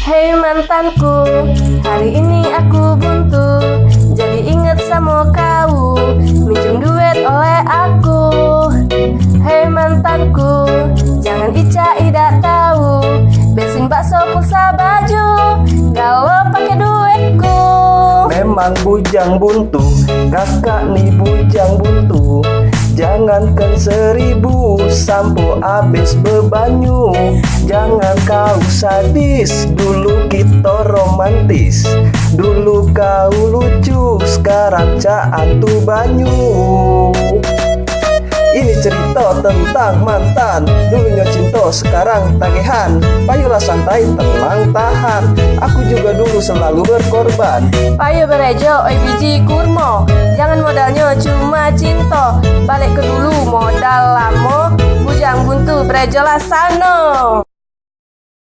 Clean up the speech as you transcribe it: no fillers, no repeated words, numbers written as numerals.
Hei mantanku, hari ini aku buntu, jadi inget sama kau, minjem duit oleh aku. Hei mantanku, jangan Ica tidak tahu, bensin bakso pulsa baju, kalau pakai duitku. Memang bujang buntu, kakak nih bujang buntu. Jangankan 1000 sampo abis bebanyu. Jangan kau sadis, dulu kita romantis. Dulu kau lucu, sekarang caatu banyu. Ini cerita tentang mantan, dulunya cinta sekarang tagihan. Payolah santai, tenang tahan, aku juga dulu selalu berkorban. Payo berejo, oi biji kurma, jangan modalnya cuma cinta. Balik ke dulu modal lamo, bujang buntu berejo lah sano.